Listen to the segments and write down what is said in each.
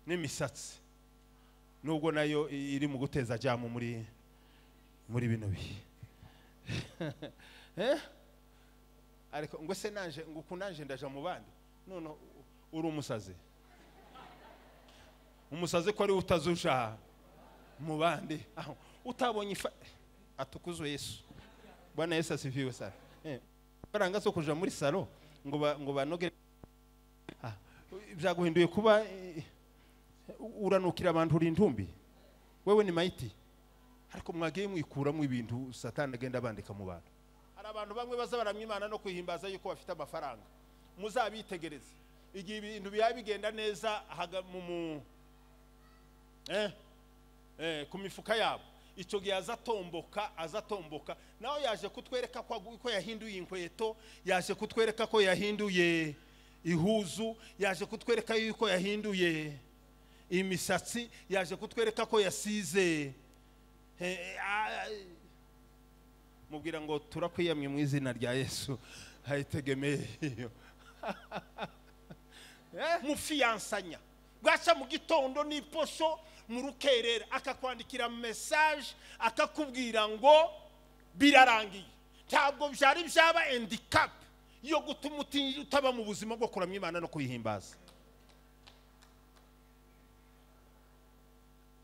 n'imisatsi nubwo nayo iri mu guteza jamu muri bino bihe ariko ngo se nanje ngo kunanje ndaja mu bandi none uri umusazi ko ari utazusha mu bandi aho utabonye atukuzwe Yesu. Bwana Yesu asifiwe sana. Baranga so kuja muri salo ngo banoge byaguhinduye kuba uranukira abantu uri intumbi wewe ni maiti ariko mwagiye mwikuramo ibintu Satani agenda bandika mu bantu. Hari abantu bamwe baza baramwimana no kwihimbaza yuko bafite amafaranga. Muzabitegereze igihe ibintu bigenda neza ku mifuka yabo icyo gihe azatomboka naho yaje kutwereka ko yahinduye inkweto, yaje kutwereka ko yahinduye ihuzu, yaje kutwereka yuko yahinduye imisatsi, yaje kutwereka ko yasize mubwira ngo turakwiyamye mu izina rya Yesu hayitegemeye mufiyansanya bwaca mu gitondo n'iposho mu rukerera akakwandikira message akakubwira ngo birarangiye. Ntabwo byari byaba handicap yo gutuma utaba mu buzima bwo kuramya Imana no kuyihimbaza.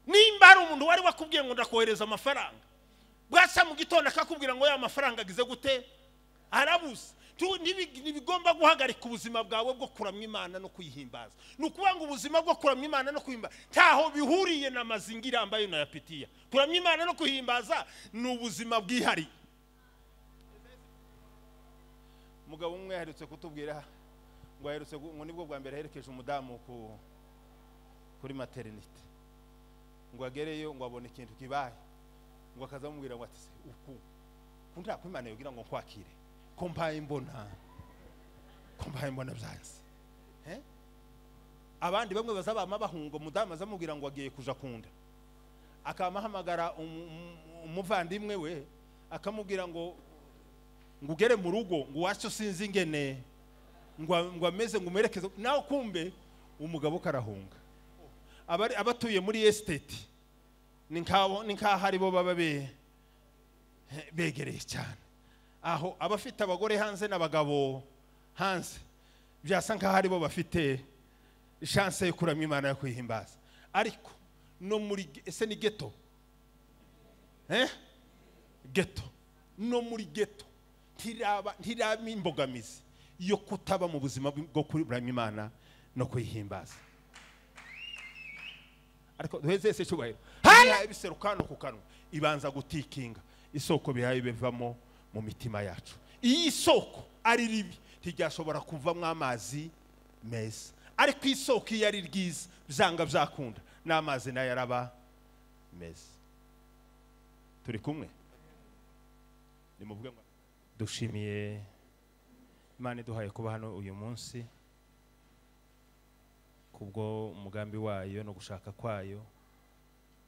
Nimba ari umuntu wari wakubwiye ngo ndakohereza amafaranga bwaca mu gitondo akakubwira ngo ya mafaranga agize gute arabuze, nibigomba guhagarika ubuzima bwawe bwo kuramya Imana no kuyihimbaza. Nukuvuga ngo ubuzima bwo kuramya Imana no kuyihimbaza taho bihuriye na mazingira ambayo nayapitia. Kuramya Imana no kuyihimbaza ni ubuzima bwihari. Mugabo umwe yaherutse kutubwira ngo yaherutse ngo nibwo bwa mbere herekeje umudamu kuri maternity ngo agereyo ngo abone ikintu kibaye ngo akazamubwira ngo ati uku kunta ko Imana yogira ngo kwakire kompaye mbona byanze abandi bamwe bazabama bahunga umudamu azamubwira ngo agiye kuja kunda akamahamagara umuvandimwe we akamubwira ngo ugere mu rugo ngo wacu sinzi ingene ngo ameze ngo umerekeze nawe kumbe umugabo karahunga. Abatuye muri estate ni nkaho ari bo baba begereye cyane aho abafite abagore hanze n'abagabo hanze byasa nkaho ari bo bafite chance yo kuramya Imana yo kuyihimbaza. Ariko no muri ese ni ghetto ghetto no muri ghetto ntiraba imbogamizi yo kutaba mu buzima bwo kuramya Imana no kuyihimbaza. Ariko duheze cyubahiro haya biserukano ku kanwa ibanza gutikinga isoko bihaye bivamo mu mitima yacu. Iyi soko ari ribi ntiryashobora kuvamwe amazi meza, ariko isoko yari ryiza byanga byakunda n'amazi nayo yaraba meza. Turi kumwe nimuvuge ngo dushimiye Imana iduhaye kuba hano uyu munsi kubwo umugambi wayo no gushaka kwayo.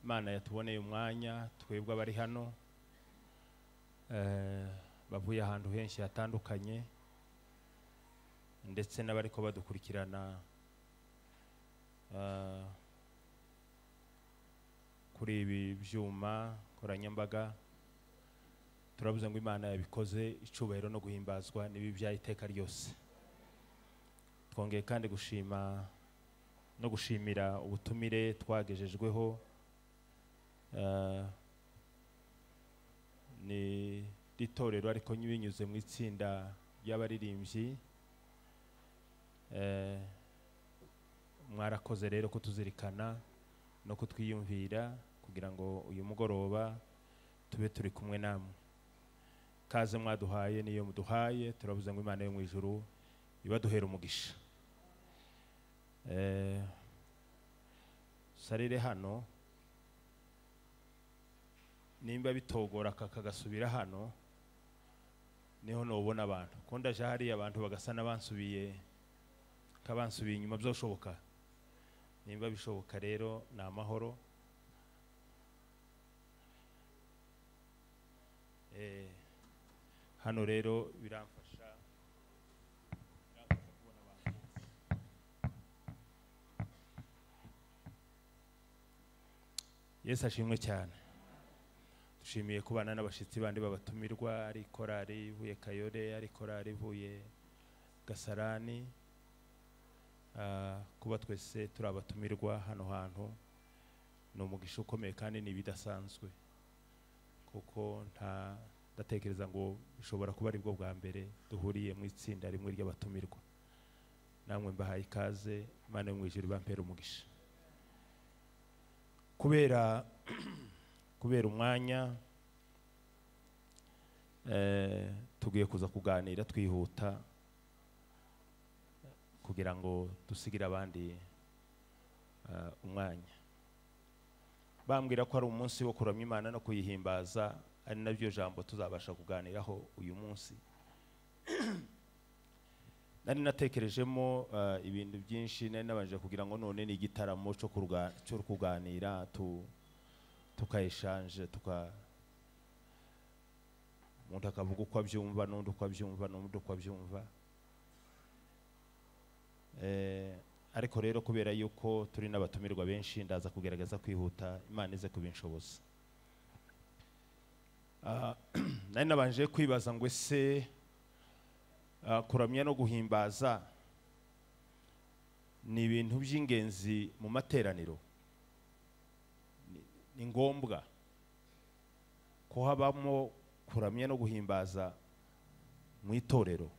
Imana yatuboneye umwanya twebwe abari hano bavuye ahantu henshi hatandukanye ndetse n'abariko badukurikirana kuri ibi byuma koranyambaga. Turavuze ngo Imana yabikoze icubahiro no guhimbazwa nibi byayiteka ryose. Twongeye kandi gushima no gushimira ubutumire twagejejweho ni ritorero ariko binyuze mu itsinda y'abaririmbyi. Mwarakoze rero kutuzirikana no kutwiyumvira kugira ngo uyu mugoroba tube turi kumwe namwe. Kaze mwaduhaye niyo muduhaye, turavuze ngo Imana yo mu ijuru ibaduhera umugisha. Sarire hano nimba bitogora kagasubira hano niho nobona abantu konda jahari abantu bagasana bansubiye kabansubiye inyuma byoshoboka. Nimba bishoboka rero na amahoro. Hano rero biramfasha kubona abantu Yesu ashimwe cyane. Dushimiye kubana n'abashitsi bandi babatumirwa, ari korari ivuye Kayore, ari korari ivuye Gasarani, kuba twese turabatumirwa hano hantu no mugisha ukomeye kandi nibidasanzwe, kuko ndatekereza ngo bishobora kuba ari bwo bwa mbere duhuriye mu itsinda rimwe ry'abatumirwa. Namwe mbahaye ikaze, Imana yo mwijuru bampera umugisha. Kubera umwanya tugiye kuza kuganira twihuta kugira ngo dusigire abandi umwanya. Bambwira ko ari umunsi wo kuramya Imana no kuyihimbaza, ari nabyo jambo tuzabasha kuganiraho uyu munsi. Nari natekerejemo ibintu byinshi, nari nabanje kugira ngo none ni igitaramo cyo kuganira tukayeshanje, umuntu akavuga uko abyumva n'undi uko abyumva n'undi uko abyumva. Ariko rero kubera yuko turi n'abatumirwa benshi, ndaza kugerageza kwihuta, Imana ize kubinshoboza. Nari nabanje kwibaza ngo ese kuramya no guhimbaza ni ibintu by'ingenzi mu materaniro? Ni ngombwa ko habamo kuramya no guhimbaza mu itorero?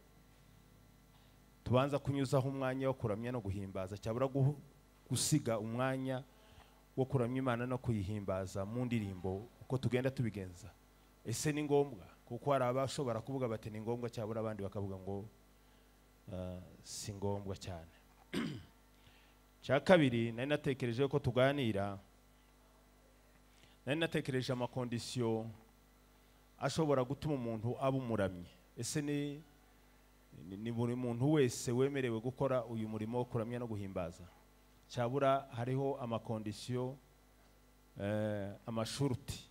Tubanza kunyuzaho umwanya wo kuramya no guhimbaza, cyabura gusiga umwanya wo kuramya Imana no kuyihimbaza mu ndirimbo uko tugenda tubigenza? Ese ni ngombwa? Kuko hari abashobora kuvuga bati ni ngombwa, cyabura abandi bakavuga ngo si ngombwa cyane. Cya kabiri, nari natekereje ko tuganira, nari natekereje amakondisiyo ashobora gutuma umuntu aba umuramyi. Ese ni buri muntu wese wemerewe gukora uyu murimo wo kuramya no guhimbaza? Cyabura hariho amakondisiyo, amashuruti,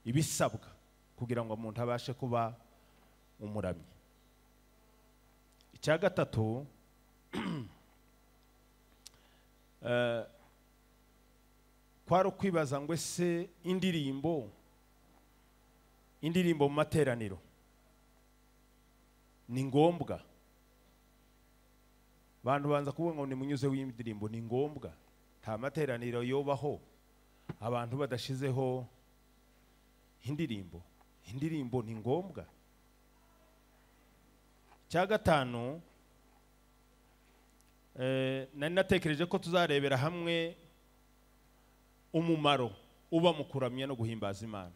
ibisabwa kugira ngo umuntu abashe kuba umuramyi. Icya gatatu, kwari ukwibaza ngo ese indirimbo mu materaniro ni ngombwa? Bantu banza kuvuga ngo nimunyuze w'indirimbo, ni ngombwa? Nta materaniro yobaho abantu badashizeho indirimbo. Indirimbo ni ngombwa. Cya gatanu, nari natekereje ko tuzarebera hamwe umumaro uba mu kuramya no guhimbaza Imana.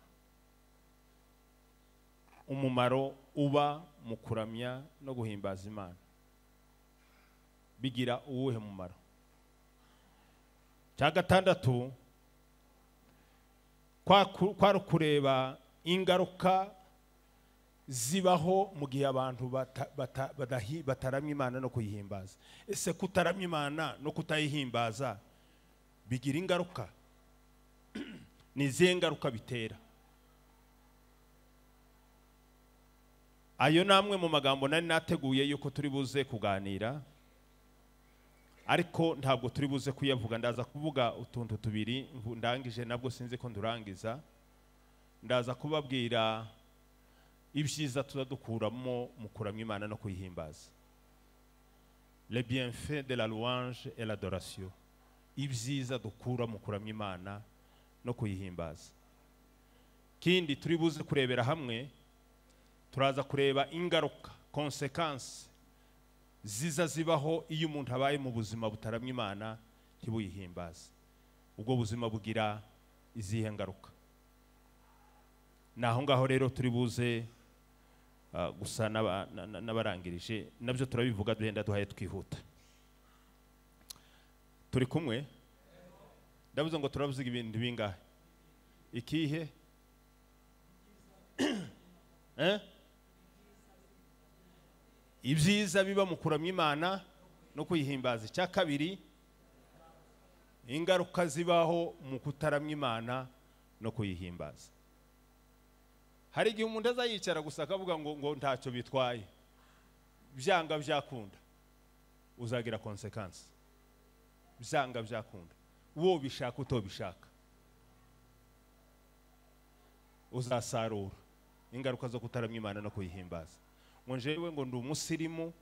Umumaro uba mu kuramya no guhimbaza Imana bigira uwuhe mumaro? Cya gatandatu, kwari kureba ingaruka zibaho mu gihe abantu bataramya Imana no kuyihimbaza. Ese kutaramya Imana no kutayihimbaza bigira ingaruka? Ni izihe ngaruka bitera? Ayo namwe mu magambo nari nateguye yuko turi buze kuganira, ariko ntabwo turi buze kuyavuga. Ndaza kuvuga utuntu tubiri, ndangije nabwo sinzi ko ndurangiza. Ndaza kubabwira ibyiza tuzadukuramo mu kuramya Imana no kuyihimbaza, les bienfaits de la louange et l'adoration. Ibyiza dukura mu kuramya Imana no kuyihimbaza. Kindi turi buze kurebera hamwe, turaza kureba ingaruka, consequences ziza zibaho iyo umuntu abaye mu buzima butaramya Imana ntibuyihimbaze. Ubwo buzima bugira izihe ngaruka? Naho ngaho rero turi buze gusa n'abarangirije, nabyo turabivuga duhenda duhaye twihuta. Turi kumwe? Ndavuze ngo turavuga ibintu bingahe? Ikihe? Ibyiza biba mu kuramya Imana no kuyihimbaza. Icya kabiri, ingaruka zibaho mu kutaramya Imana no kuyihimbaza. Hari igihe umuntu azayicara gusa akavuga ngo ntacyo bitwaye, byanga byakunda, uzagira consequence. Byanga byakunda, wo bishaka utobishaka uzasarura ingaruka zo kutaramya Imana no kuyihimbaza. Ngo njewe ngo ndi umusirimu,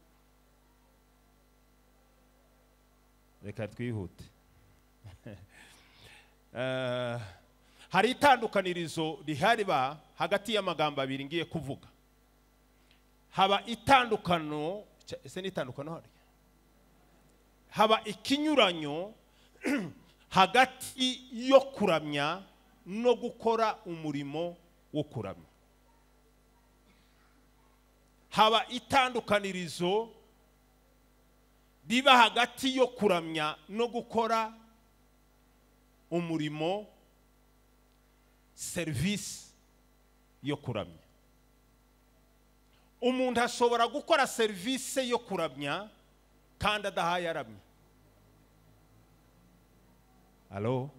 reka twihute. Hari itandukanirizo rihari ba hagati y'amagambo abiri ngiye kuvuga. Haba itandukano, ese ni itandukano hari? Haba ikinyuranyo hagati yo kuramya no gukora umurimo wo kuramya. Haba itandukanirizo riba hagati yo kuramya no gukora umurimo, service yo kuramya. Umuntu ashobora gukora service yo kuramya kandi adahaye aramya. Allo?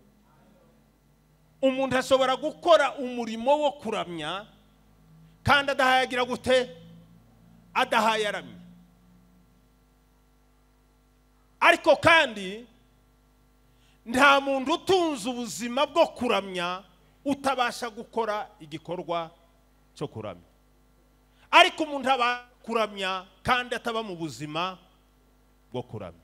Umuntu ashobora gukora umurimo wo kuramya kandi adahaye agira gute? Adahaye aramya. Ariko kandi nta muntu utunze ubuzima bwo kuramya utabasha gukora igikorwa cyo kuramya. Ariko umuntu aba kuramya kandi ataba mu buzima bwo kuramya.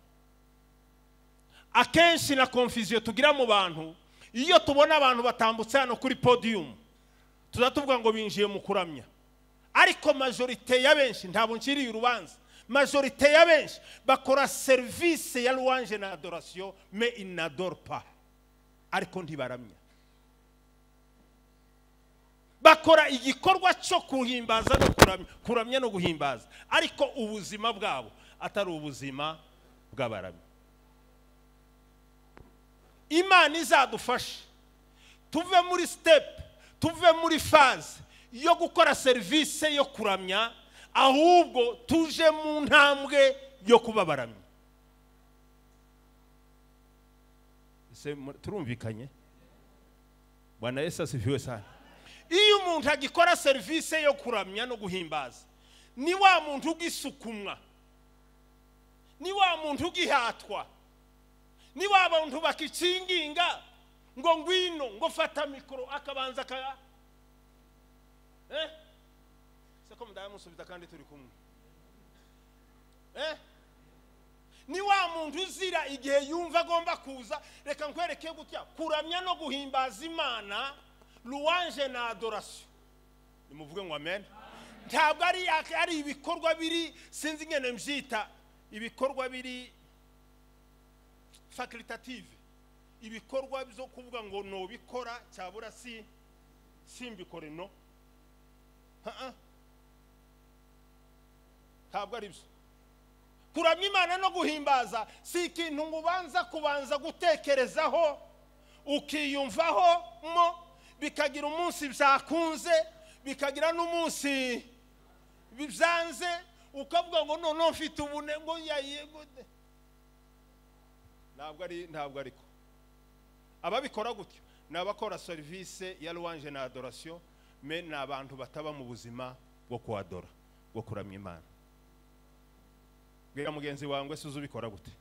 Akenshi na confusion tugira mu bantu, iyo tubona abantu batambutse hano kuri podium tuzatuvuga ngo binjiye mu kuramya. Ariko majorite ya benshi, ntabo nkiriye urubanza, majorite ya benshi bakora service ya louange na adoration mais ils n'adorent pas. Ariko ntibaramya. Bakora igikorwa cyo kuhimbaza no kuramya no guhimbaza, ariko ubuzima bwabo atari ubuzima bw'abaramya. Imana izadufashe tuve muri step, tuve muri phase yo gukora service yo kuramya, ahubwo tuje mu ntambwe yo kuba baramya. Ese turumvikanye? Bwana Yesu asifiwe sana. Iyo umuntu agikora service yo kuramya no guhimbaza, ni wa muntu ugisukumwa, ni wa muntu ugihatwa, ni wa muntu bakicinginga ngo ngwino ngo fata mikoro akabanza ka seko mdaye musubiza kandi turi kumwe. Ni wa muntu uzira igihe yumva agomba kuza. Reka nkwereke gutya, kuramya no guhimbaza Imana, louange na adoration, nimuvuge ngo amen. Ntabwo ari ibikorwa biri, sinzi ngene mbyita, ibikorwa biri facultative, ibikorwa byo kuvuga ngo no bikora cyabura simbikore no. Ntabwo ari byo. Kuramya Imana no guhimbaza si ikintu kubanza gutekerezaho ukiyumvaho mo, bikagira umunsi byakunze, bikagira n'umunsi bibyanze, ukavuga ngo no mfite ubune ngo yayegode. Ntabwo ariko ababikora gutyo nabakora service ya louange na adoration, mais n'abantu bataba mu buzima bwo kuadora, bwo kuramya Imana. Bwira mugenzi wangwe suzubikora gute?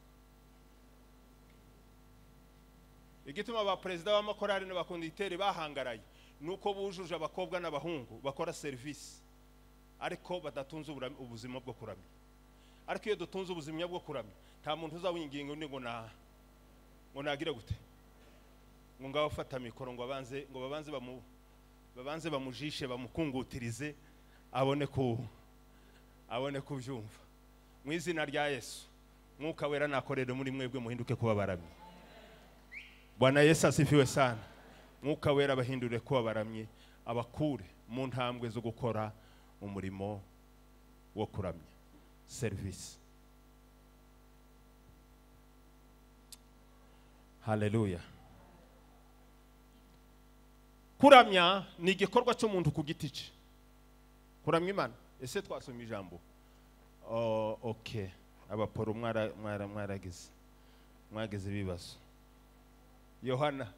Igituma ba president b'amakorari n'abakonditere bahangaraye nuko bujuje abakobwa n'abahungu bakora service ariko badatunze ubuzima bwo kuramya. Ariko iyo dutunze ubuzima bwo kuramya, nta muntu uzawinginga ngo nagira gute, ngo ngaho fata mikoro ngo babanze bamujishe bamukungutirize abone kubyumva. Mu izina rya Yesu, Mwuka Wera nakorere muri mwebwe muhinduke kuba baramyi. Bwana Yesu asifiwe sana. Mwuka Wera bahindure kuba baramyi, abakure mu ntambwe zo gukora umurimo wo kuramya, service. Haleluya. Kuramya ni igikorwa cy'umuntu ku giti cye. Kuramya Imana, ese twasoma ijambo? Okay. Abaporo mwaragize ibibazo. Yohana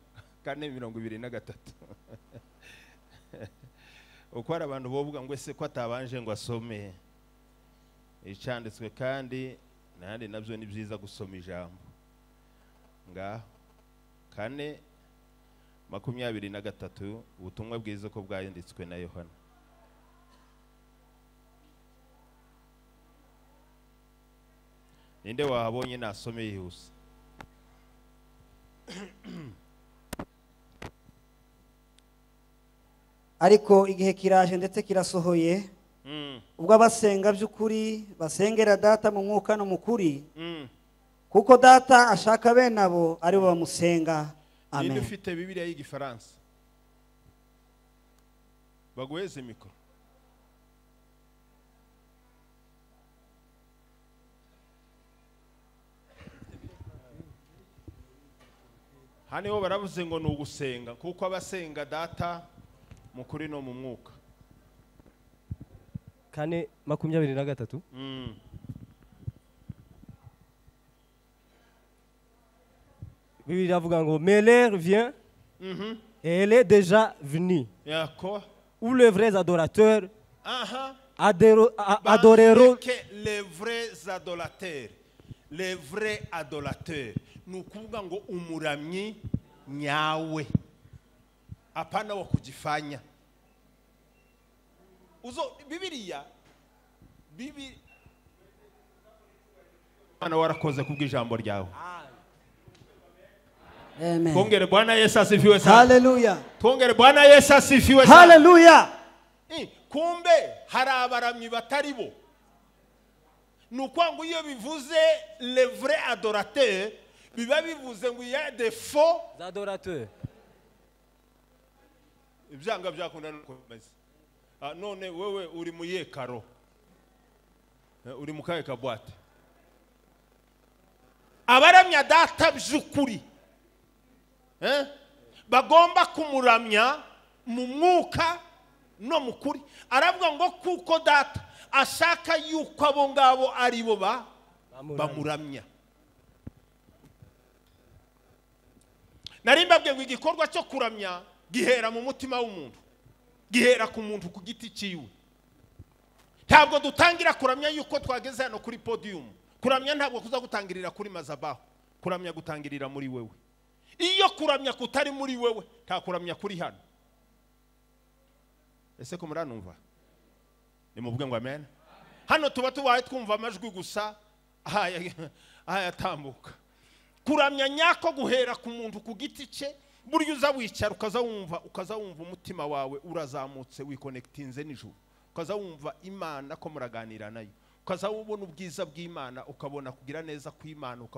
4:23. Uko ari abantu bovuga ngo ese ko atabanje ngo asome icyanditswe, kandi nandi nabyo ni byiza gusoma ijambo. Nga 4 23 ubutumwa bwiza ko bwayanditswe na Yohana. Ninde wahabonye nasome yihuse? ariko igihe kiraje ndetse kirasohoye ubwo abasenga by'ukuri basengera data mu mwuka no mu kuri kuko data ashaka bene abo ari bo bamusenga. Ninde Amen. ufite Bibiliya y'Igifaransa? Baguheze mikoro. Haniho baravuze ngo nugusenga kuko abasenga data mu kuri no mu mwuka. 4:23 Bibiliya avuga ngo mais l'heure vient et elle est déjà venue Yako. où les vrais adorateurs Aha. adoreront Que les vrais adorateurs. Les vrais adorateurs. Nukuvuga ngo umuramyi nyawe. Apana wa kujifanya. Uzo Bibiliya Ana warakoze kubw'ijambo ryawe. Amen. Twongere Bwana Yesu asifiwe sana. Hallelujah. Twongere Bwana Yesu asifiwe sana. Hallelujah. Kumbe hari abaramyi batari bo. Nukwanga iyo bivuze les vrais adorateurs biba bivuze ngo ya des faux adorateurs. Ibyanga byakunda nukomeza. None wewe uri mu yekaro. Uri mu kaye kabwate. Abaramya data by'ukuri. Bagomba kumuramya mu mwuka no mu kuri. Aravuga ngo kuko data ashaka yuko abo ngabo ari bo bamuramya. Narimbabwe ngo igikorwa cyo kuramya gihera mu mutima w'umuntu. Gihera ku muntu ku giti ciwe. Ntabwo dutangira kuramya yuko twageze hano kuri podium. Kuramya ntabwo kuza gutangirira kuri mazabaho. Kuramya gutangirira muri wewe. Iyo kuramya kutari muri wewe nta kuramya kuri hano. Ese ko muranumva? Nimuvuge ngo amen. Hano tuba tubaye twumva amajwi gusa aya tambuka. Kuramya nyako guhera ku muntu ku giti cye. Buryo uza wicara ukaza wumva umutima wawe urazamutse wiconnectinze nijuru. Ukaza wumva Imana ko muraganira nayo. Ukaza ubona ubwiza bw'Imana, ukabona kugira neza kw'Imana,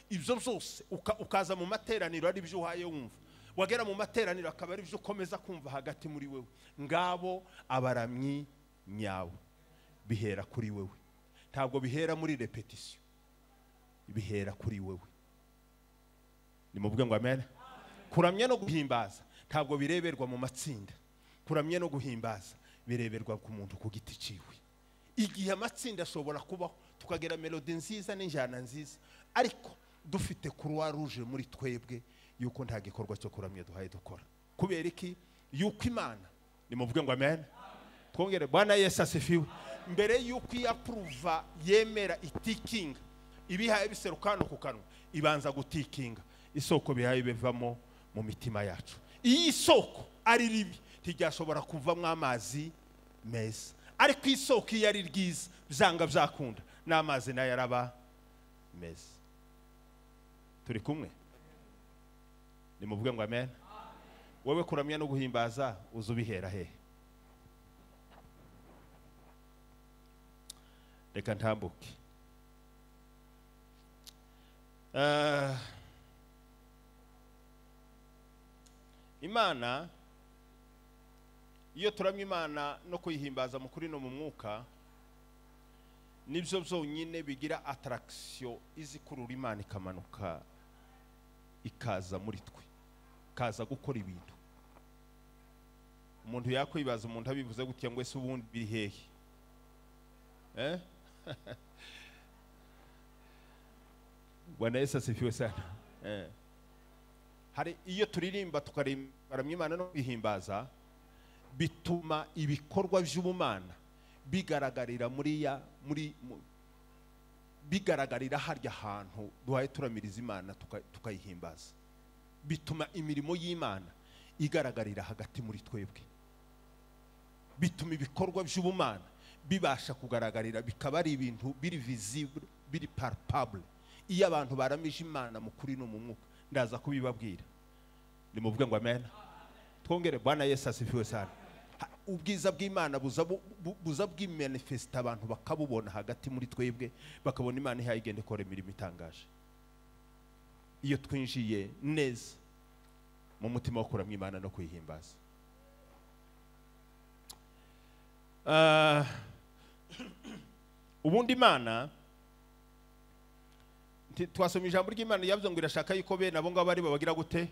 ibyo byose ukaza mu materaniro ari byo uhaye wumva. Wagera mu materaniro akaba ari byo ukomeza kumva hagati muri wewe. Ngabo abaramyi nyawe bihera kuri wewe. Ntabwo bihera muri repetition. Bihera kuri wewe. Nimuvuge ngo amen. Kuramya no guhimbaza ntabwo bireberwa mu matsinda. Kuramya no guhimbaza bireberwa ku muntu ku giti ciwe. Igihe amatsinda ashobora kubaho tukagera melody nziza n'injana nziza, ariko dufite Croix Rouge muri twebwe yuko nta gikorwa cyo kuramya duhaye dukora. Kubera iki? Yuko Imana, nimuvuge ngo amen. Twongere Bwana Yesu asifiwe. Mbere yuko yapruva yemera itikinga ibihaye biserukano ku kanwa, ibanza gutikinga isoko bihaye bivamo mu mitima yacu. Iyi soko ari ribi ntiryashobora kuvamwo amazi meza, ariko isoko iyo ari ryiza byanga byakunda n'amazi nayo yaraba meza. Turi kumwe? Nimuvuge ngo amen. Wewe kuramya no guhimbaza uzubihera he? Reka ntambuke. Imana iyo turamya Imana no kuyihimbaza mu kuri no mu mwuka nibyo byonyine bigira attraction izikurura Imana ikamanuka ikaza muri twe, kaza gukora ibintu. Umuntu yakwibaza umuntu abivuze gutya ngo ese ubundi biri hehe? Bwana Yesu asifiwe sana. Hari iyo turirimba tukaramya Imana no kwihimbaza bituma ibikorwa by'ubumana bigaragarira bigaragarira harya hantu duhaye turamiriza Imana tukayihimbaza. Bituma imirimo y'Imana igaragarira hagati muri twebwe, bituma ibikorwa by'ubumana bibasha kugaragarira, bikaba ari ibintu biri visible, biri palpable. Iyo abantu baramije Imana mu kuri no mu mwuka, ndaza kubibabwira. Nimuvuge ngo amen. Twongere Bwana Yesu asifiwe sana. Ubwiza bw'Imana buza bw'imanifesta, abantu bakabubona hagati muri twebwe, bakabona Imana ihaye igende kora imirimo itangaje. Iyo twinjiye neza mu mutima wo kuramya Imana no kuyihimbaza. Ubundi Imana twasomye ijambo ry'Imana yavuze ngo irashaka yuko bene abo ngabo bari bagira gute?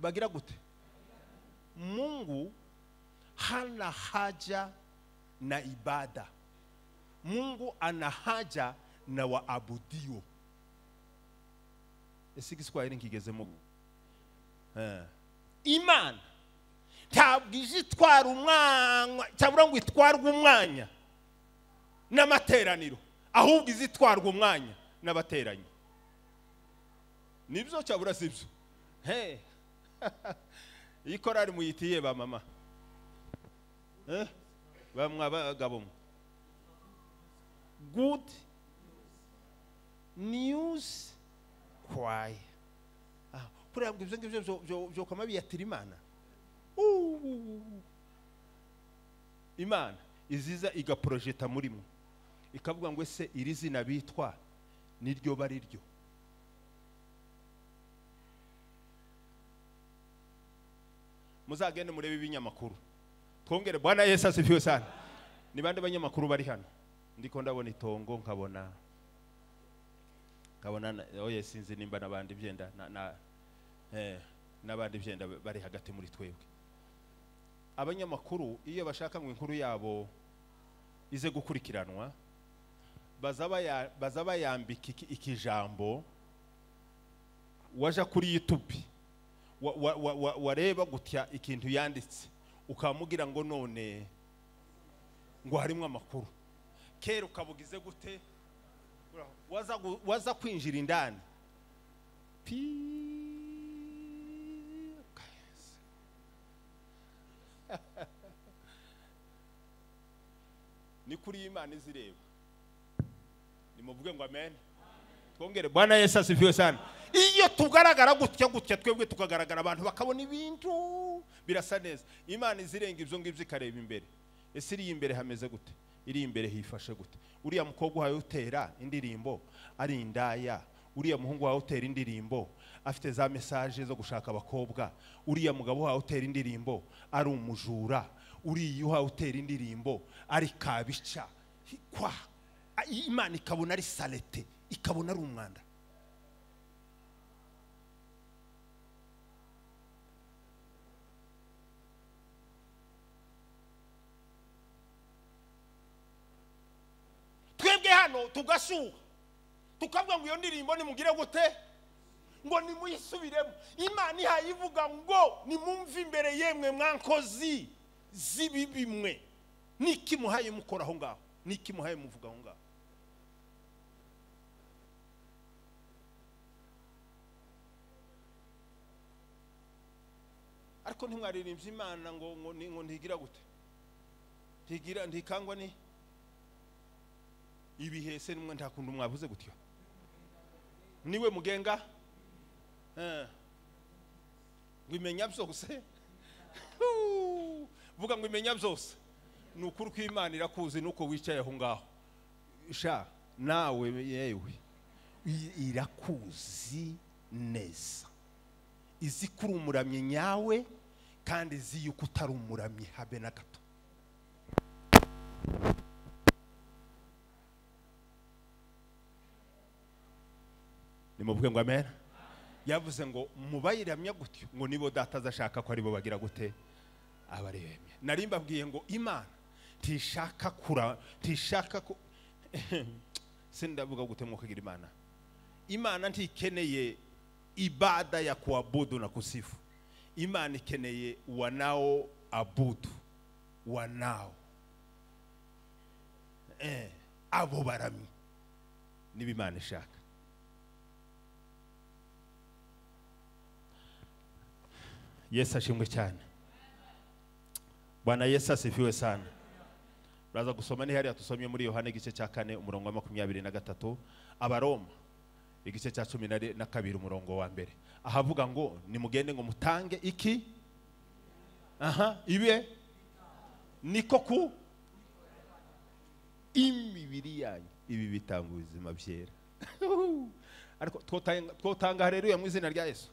Bagira gute? Mungu hana haja na ibada. Mungu ana haja na waabudio. Ese Kiswahili nkigeze mu Imana ntabwo izitwara umwanya cyangwa ngo itwarwe umwanya n'amateraniro, ahubwo izitwarwa umwanya n'abateranyi. Nibyo cyabura sibyo? Iyi korari muyitiye ba mama, bamwe abagabo, Good News Choir. Kuriya ngo ibyo ngibyo byo kama biyatira Imana. Imana iziza igaprojeta muri mwe, ikavuga ngo ese iri zina bitwa niryo bari ryo. Muzagende murebe ibinyamakuru. Twongere Bwana Yesu asifiwe sana. Ni bande banyamakuru bari hano? Ndiko ndabona Itongo, nkabona oye sinzi nimba nabandi byenda nabandi byenda bari hagati muri twebwe. Abanyamakuru iyo bashaka ngo inkuru yabo ize gukurikiranwa, bazaba yambika ikijambo, waja kuri YouTube wareba gutya ikintu yanditse, ukamugira ngo none ngo harimo amakuru. Kera ukabugize gute? Waza kwinjira indani, ni kuri Imana izireba. Nimuvuge ngo amen. Twongere Bwana Yesu asifiwe sana. Iyo tugaragara gutya twebwe tukagaragara, abantu bakabona ibintu birasa neza. Imana izirenga ibyo ngibyo ikareba imbere. Ese iri imbere hameze gute? Iri imbere hifashe gute? Uriya mukobwa wawe utera indirimbo ari indaya, uriya muhungu wawe utera indirimbo afite za message zo gushaka abakobwa, uriya mugabo wawe utera indirimbo ari umujura, uriya wawe utera indirimbo ari kabica, kwa Imana ikabona ari salete, ikabona ari umwanda. Twebwe hano tugashuha, tukavuga ngo iyo ndirimbo nimugire gute? Ngo nimuyisubiremo. Imana ihayivuga ngo nimumve imbere yemwe mwankozi zibibimwe. Niki muhaye mukora aho ngaho? Niki muhaye muvuga aho ngaho? Ariko ntimwaririmbye Imana ngo ntigira gute? Ntikangwa ni ibihese nimwe ntakundi mwavuze gutyo. Niwe mugenga ngimenya byose. Vuga ngo imenya byose. Nukuri ko Imana irakuzi nuko wicaye aho ngaho. Sha nawe yewe irakuzi neza. Izi kuri umuramye nyawe kandi izi yuko utari umuramye habe na gato. Nimuvuge ngo amen. Yavuze ngo mubayiramya gutyo ngo nibo data azashaka ko ari bo bagira gute? Abaremye. Nari mbabwiye ngo Imana tishaka ko sindavuga gute mwokagira Imana. Imana ntikeneye ibada ya kuabudu na kusifu. Imana ikeneye wanao abudu, wanao abo barami niba Imana ishaka. Yesu ashimwe cyane. Bwana Yesu asifiwe sana. Uraza gusoma ni hariya tusomye muri Yohana igice cya 4 umurongo wa 23, Abaroma igice cya 12 umurongo wa 1. Ahavuga ngo nimugende ngo mutange iki? Ibe niko ku imibiri yanyu ibi bitanga ubuzima byera. Ariko twotanga haleluya mu izina rya Yesu.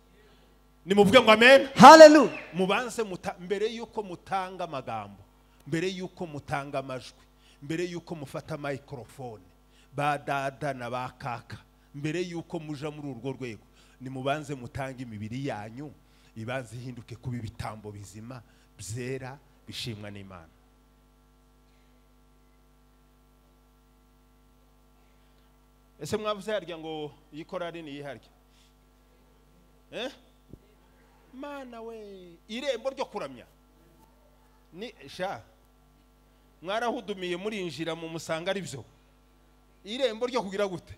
Nimuvuge ngo amen. Hallelujah. Mubanze mbere yuko mutanga amagambo, mbere yuko mutanga amajwi, mbere yuko mufata microphone, badada na bakaka, mbere yuko muja muri urwo rwego, nimubanze mutanga imibiri yanyu ibanze ihinduke kuba ibitambo bizima byera bishimwa n'Imana. Ese mwavuze harya ngo yikorari ni yiharya? Mana we, irembo ryo kuramya ni sha mwarahudumiye muri injira mu musanga ari byo irembo ryo kugira gute?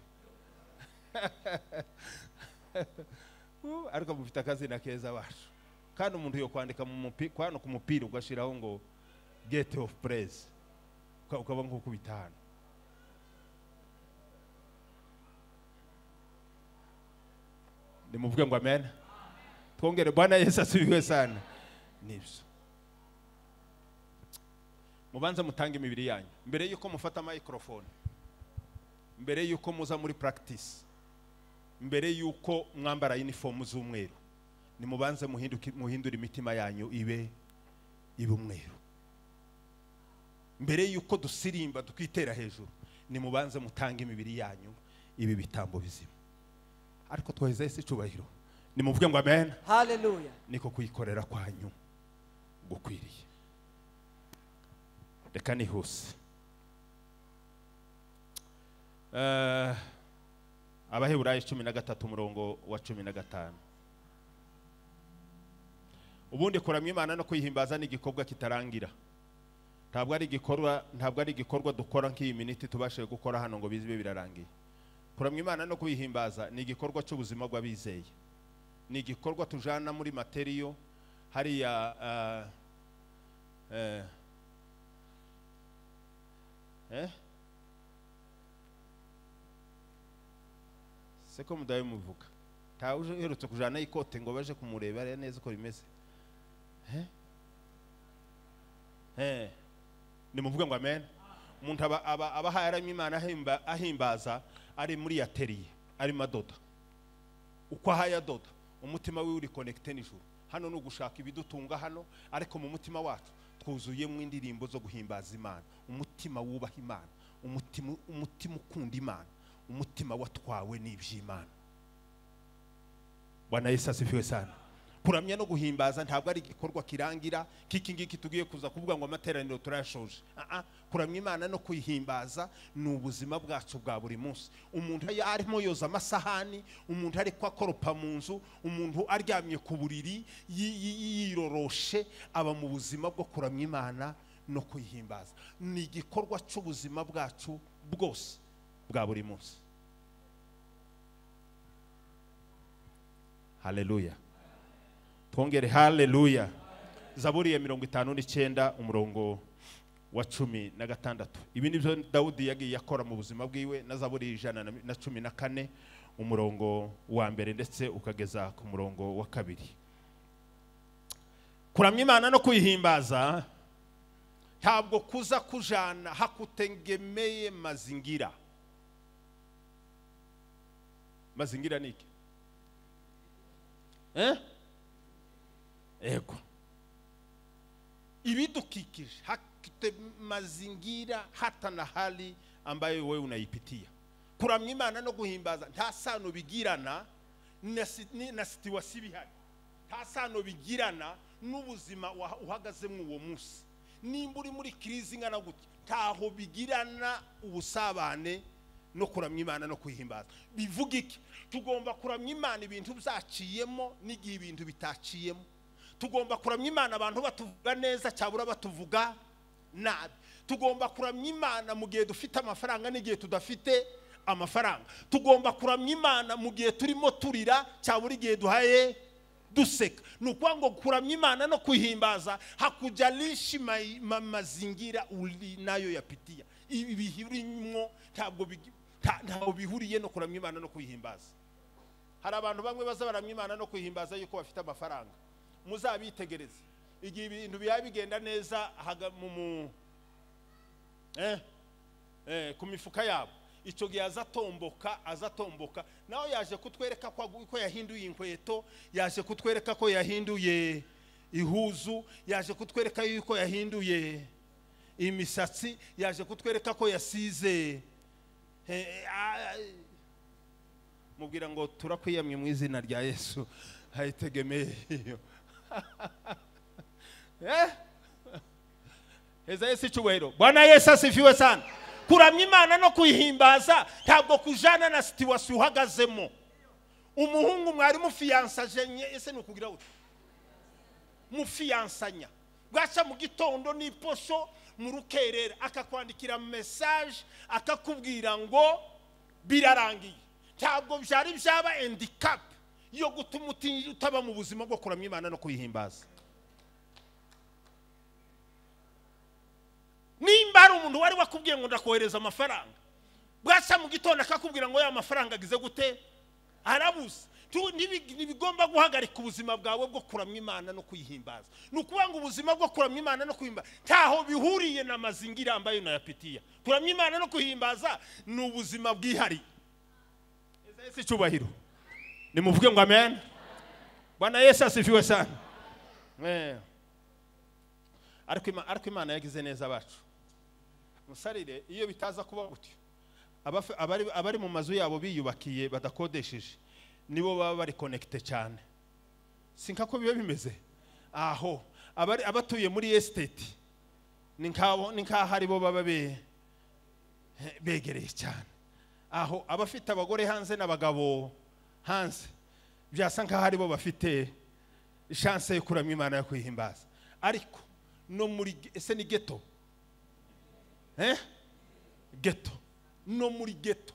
Ariko mufite akazi na keza bacu, kandi umuntu yo kwandika mu mupira kwano ku mupira ugashiraho ngo gate of praise ukaba nko kubitana. Nimuvuge ngo amen. Twongere Bwana Yesu asifiwe sana. Nibyo. Mubanza mutange imibiri yanyu mbere yuko mufata microphone, mbere yuko muza muri practice, mbere yuko mwambara uniform z'umweru, nimubanze muhindura imitima yanyu ibe umweru. Mbere yuko dusirimba tukitera hejuru, nimubanze mutange imibiri yanyu ibi bitambo bizima. Ariko twaheze isi cyubahiro. Nimuvuge ngo amen. Hallelujah. Niko kuyikorera kwanyu gukwiriye. Reka nihuse. Abaheburayo 13 umurongo wa 15. Ubundi kuramya Imana no kuyihimbaza ni igikorwa kitarangira. Ntabwo ari igikorwa dukora nk'iyi minute tubashe gukora hano ngo bizibe birarangiye. Kuramya Imana no kuyihimbaza ni igikorwa cy'ubuzima bw'abizeye. Ni igikorwa tujana muri materiyo hariya seko mudaye muvuga tauje herutse kujana ikote ngo baje kumureba neza uko bimeze. Nimuvuge ngo amen. Umuntu aba hayaramya Imana ahimbaza ari muri atelier ari madoda, uko hayadoda umutima we uri connected n'ijuru. Hano no gushaka ibidutunga hano, ariko mu mutima wacu twuzuye mu indirimbo zo guhimbaza Imana, umutima wubaha Imana, umutima ukunda Imana, umutima watwawe n'iby'Imana. Bwana Yesu asifiwe sana. Kuramya no guhimbaza ntabwo ari igikorwa kirangira kiki ngiki tugiye kuza kuvuga ngo amateraniro turayashoje. Kuramya Imana no kuyihimbaza ni ubuzima bwacu bwa buri munsi. Umuntu arimo yoza amasahani, umuntu ari kwakoropa mu nzu, umuntu aryamye ku buriri yiroroshe, aba mu buzima bwo kuramya Imana no kuyihimbaza. Ni igikorwa cy'ubuzima bwacu bwose bwa buri munsi. Hallelujah. Twongere hallelujah. Zaburi ya 59 umurongo wa 16. Ibi nibyo Dawudi yagiye yakora mu buzima bwiwe, na Zaburi 114 umurongo wa 1 ndetse ukageza ku murongo wa 2. Kuramya Imana no kuyihimbaza ntabwo kuza kujana hakutengemeye mazingira. Mazingira niki? Ego. Ibidukikije hakite mazingira hata na hali ambayo wewe unaipitia. Kuramya Imana no guhimbaza nta sano bigirana na situation bihari. Nta sano bigirana n'ubuzima uhagazemo uwo munsi. Nimba uri muri krizi ngana gute, ntaho bigirana ubusabane no kuramya Imana no kuyihimbaza. Bivuga iki? Tugomba kuramya Imana ibintu byaciyemo n'igihe ibintu bitaciyemo. Tugomba kuramya Imana abantu batuvuga neza cyabura batuvuga nabi. Tugomba kuramya Imana mu gihe dufite amafaranga n'igihe tudafite amafaranga. Tugomba kuramya Imana mu gihe turimo turira cyabura igihe duhaye duseka. Nukuwa ngo kuramya Imana no kuhimbaza hakujalishi mazingira ulinayo yapitia. Ibihirimo ntabwo bihuriye no kuramya Imana no kuhimbaza. Hari abantu bamwe bazabaramya Imana no kuhimbaza yuko bafite amafaranga. Muzabitegereze. Igihe ibintu bigenda neza ku mifuka yabo, icyo gihe azatomboka nawe yaje kutwereka ko yahinduye inkweto, yaje kutwereka ko yahinduye ihuzu, yaje kutwereka yuko yahinduye imisatsi, yaje kutwereka ko yasize. Mubwira ngo turakwiyamye mu izina rya Yesu, hayitegemeye. Heza Yesu cyubahiro. Bwana Yesu asifiwe sana. Kuramya Imana no kuyihimbaza ntabwo kujana na situation uhagazemo. Umuhungu mwari mufiyansanye, ese nukugira ute? Mufiyansanya. Bwaca mu gitondo n'iposho mu rukerera akakwandikira message akakubwira ngo birarangiye. Ntabwo byari byaba handicap yo gutuma utaba mu buzima bwo kuramya Imana no kuyihimbaza. Nimba ari umuntu wari wakubwiye ngo ndakohereza amafaranga, bwaca mu gitondo akakubwira ngo ya mafaranga agize gute, arabuze. Ntibigomba guhagarika ubuzima bwawe bwo kuramya Imana no kuyihimbaza. Nukuvuga ngo ubuzima bwo kuramya Imana no kuyihimbaza ntaho bihuriye na mazingira ambayo unayapitia. Kuramya Imana no kuyihimbaza ni ubuzima bwihari. Ese cyubahiro. Nimuvuge ngo amen. Bwana Yesu asifiwe sana. Ariko Imana yagize neza abacu. Musarire iyo bitaza kuba gutyo, abari mu mazu yabo biyubakiye badakodesheje nibo baba bari connected cyane. Sinka ko bibe bimeze aho abatuye muri estate ni nkaho ari bo baba begereye cyane. Aho abafite abagore hanze n'abagabo hanze byasa nkaho ari bo bafite chance yo kuramya Imana yo kwihimbaza. Ariko no muri ese ni ghetto, ghetto, no muri ghetto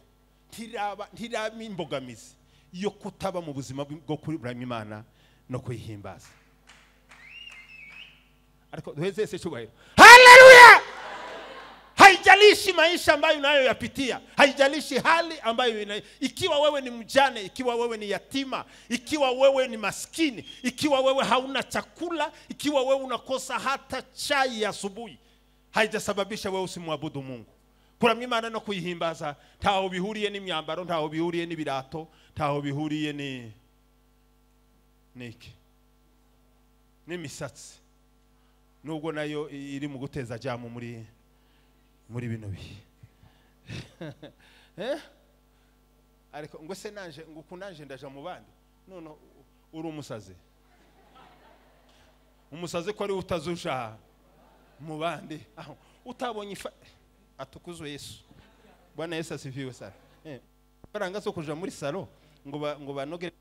ntiraba imbogamizi yo kutaba mu buzima bwo kuramya Imana no kuyihimbaza. Ariko duheze ese cyubahiro. Haleluya! Haijalishi maisha ambayo unayoyapitia, haijalishi hali ambayo ikiwa wewe ni mjane, ikiwa wewe ni yatima, ikiwa wewe ni maskini, ikiwa wewe hauna chakula, ikiwa wewe unakosa hata chai ya asubuhi, haijasababisha wewe usimwabudu Mungu. Kuramya Imana no kuyihimbaza ntaho bihuriye n'imyambaro, ntaho bihuriye n'ibirato, ntaho bihuriye n'imisatsi. Nubwo nayo iri mu guteza jamu muri bino bihe. Ariko ngo se nanje ngo kunanje ndaja mu bandi, none uri umusazi. Umusazi ko ari utazusha mu bandi, aho utabonye atukuzwe Yesu. Bwana Yesu asifiwe sana. Baranga so kuja muri salo ngo banoge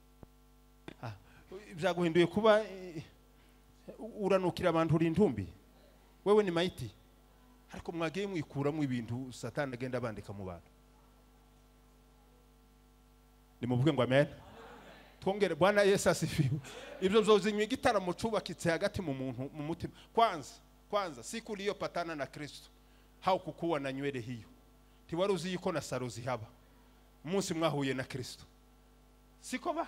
byaguhinduye kuba uranukira abantu uri intumbi. Wewe ni maiti. Ariko mwagiye mwikuramo ibintu Satani agenda bandika mu bantu. Nimuvuge ngo amen. Twongere Bwana Yesu asifiwe. Ibyo byozinywe igitaramo cubakitse hagati mu muntu mu mutima. Kwanza siku iliyopatana na Kristo haukukuwa na nywele hiyo. Tiwari uzi yuko na saro zihaba. Umunsi mwahuye na Kristo. Siko ba?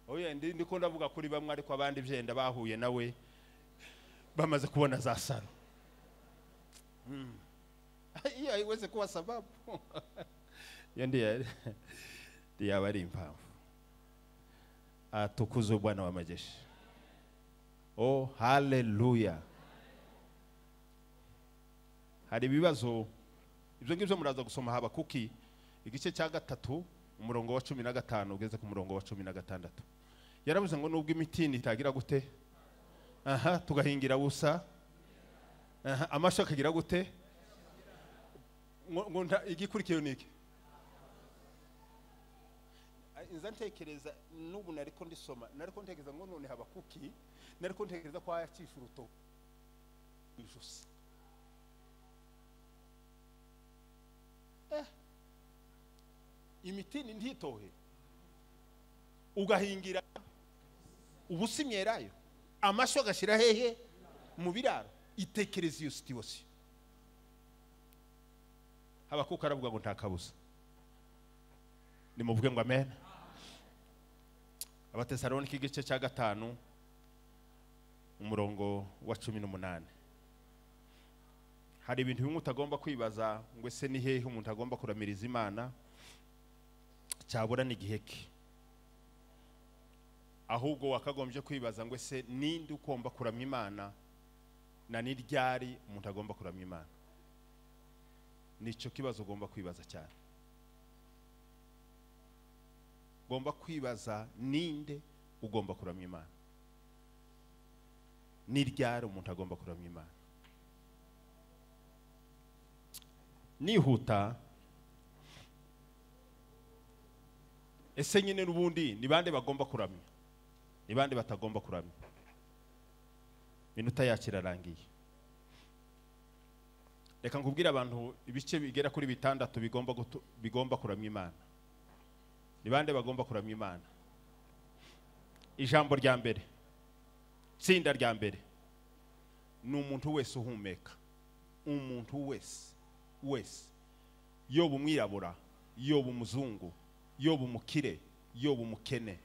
Oya ndiko ndavuga kuri bamwe ariko abandi byenda bahuye nawe bamaze kubona za saro. Hiyo haiwezi kuwa sababu. Ndiye bari impamvu. Atukuzwe Bwana wa majeshi. Oh haleluya. Hari bibazo ibyo ngibyo muraza gusoma Habakuki igice cya 3 umurongo wa 15 ugeze ku murongo wa 16. Yaravuze ngo nubwo imitini itagira gute, tugahingira busa, amasho akagira gute, ngo igikurikiye niki. Inza ntekereza n'ubu nariko ndisoma, nariko ntekereza ngo none Habakuki, nariko ntekereza ko yacisha uruto ijosi. Imitini ntitohe ugahingira ubusimyerayo amasho agashira hehe mu biraro. Itekereza iyo situation. Habakuka aravuga ngo nta kabuza. Nimuvuge ngo amen. Abatesalonike igice cya 5 umurongo wa 18. Hari ibintu bimwe utagomba kwibaza ngo ese ni hehe umuntu agomba kuramiriza Imana cyabura n'igihe ki. Ahubwo wakagombye kwibaza ngo ese ninde ukomba kuramya Imana na niryari umuntu agomba kuramya Imana. Nico kibazo ugomba kwibaza cyane. Ugomba kwibaza ninde ugomba kuramya Imana, niryari umuntu agomba kuramya Imana. Nihuta ese nyine n'ubundi ni bande bagomba kuramya, ni bande batagomba kuramya. Minota yakirarangiye. Reka nkubwira abantu ibice bigera kuri 6 bigomba kuramya Imana. Ni bande bagomba kuramya Imana? Ijambo rya mbere, tsinda rya mbere, ni umuntu wese uhumeka. Umuntu wese yoba umwirabura, yoba umuzungu, yoba umukire, yoba umukene,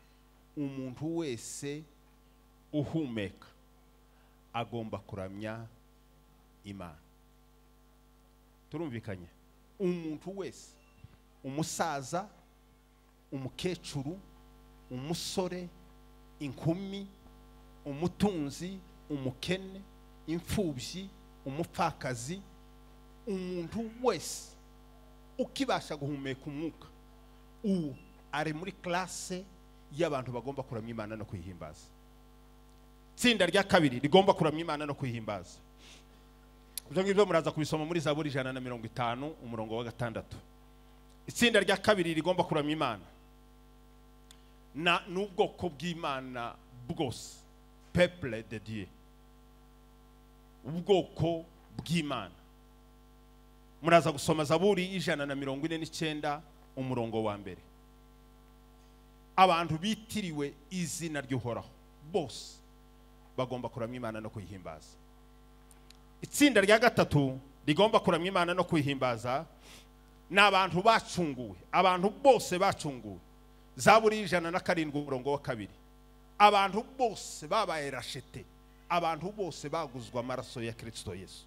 umuntu wese uhumeka agomba kuramya Imana. Turumvikanye? Umuntu wese, umusaza, umukecuru, umusore, inkumi, umutunzi, umukene, imfubyi, umupfakazi, umuntu wese ukibasha guhumeka umwuka ari muri classe y'abantu bagomba kuramya Imana no kwihimbaza. Tsinda rya kabiri rigomba kuramya Imana no kwihimbaza. Ibyo ngibyo muraza kubisoma muri Zaburi 150 umurongo wa 6. Itsinda rya kabiri rigomba kuramya Imana na n'ubwoko bw'Imana bwose, peuple de Dieu, ubwoko bw'Imana. Muraza gusoma Zaburi 149 umurongo wa mbere. Abantu bitiriwe izina ry'Uhoraho bose bagomba kuramya Imana no kwihimbaza. Itsinda rya gatatu rigomba kuramya Imana no kwihimbaza n'abantu bacunguwe, abantu bose bacunguwe. Zaburi 107 umurongo wa 2. Abantu bose babaye rachete, abantu bose baguzwa amaraso ya Kristo Yesu.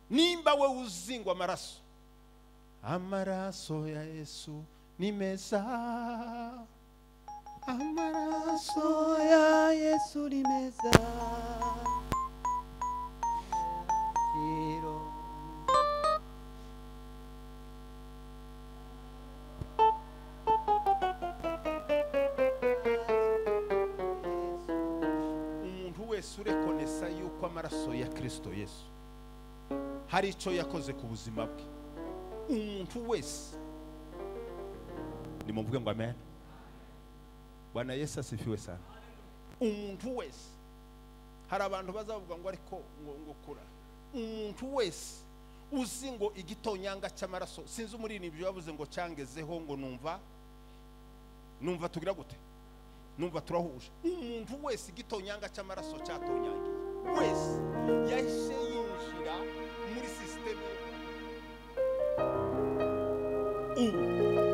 Nimba we uzingwa amaraso, amaraso ya Yesu ni meza, amaraso ya Yesu ni meza. Umuntu wese urekonesa yuko amaraso ya Kristo Yesu hari icyo yakoze ku buzima bwe. Umuntu wese, nimuvuge ngo amen. Bwana Yesu asifiwe sana. Umuntu wese, hari abantu bazavuga ngo ariko ngo kura. Umuntu wese uzi ngo igitonyanga cy'amaraso, sinzi umurini ibyo yavuze ngo cyangezeho ngo numva tugira gute, numva turahuje. Umuntu wese igitonyanga cy'amaraso cyatonyangiye wese yahise yinjira muri system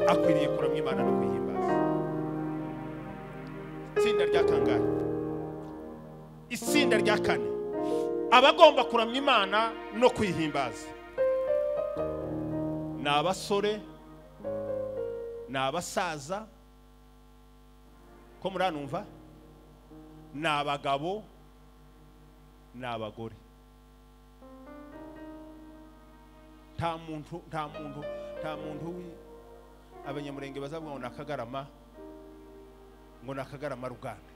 akwiriye kuramya Imana no kwihimbaza. Itsinda rya kangahe? Itsinda rya kane, abagomba kuramya Imana no kwihimbaza ni abasore, ni abasaza, ko muranumva, ni abagabo, ni abagore. Nta muntu abanyamurenge bazavuga ngo nakagarama, ngo nakagarama ruganda.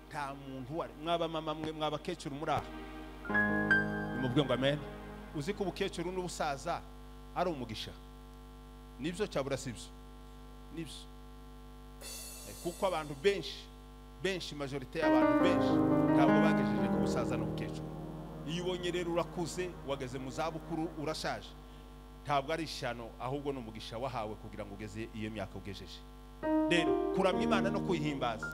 Nta muntu wari, mwaba mama mwe, mwaba kecuru muri aha, nimuvuge ngo amen. Uzi ko ubukecuru n'ubusaza ari umugisha? Nibyo cyabura sibyo? Nibyo. Kuko abantu benshi majorite y'abantu benshi ntabwo bagejeje ku busaza n'ubukecuru. Iyo ubonye rero urakuze, wageze mu zabukuru, urashaje, ntabwo ari ishano, ahubwo n'umugisha wahawe kugira ngo ugeze iyo myaka ugejeje. Rero kuramya Imana no kwihimbaza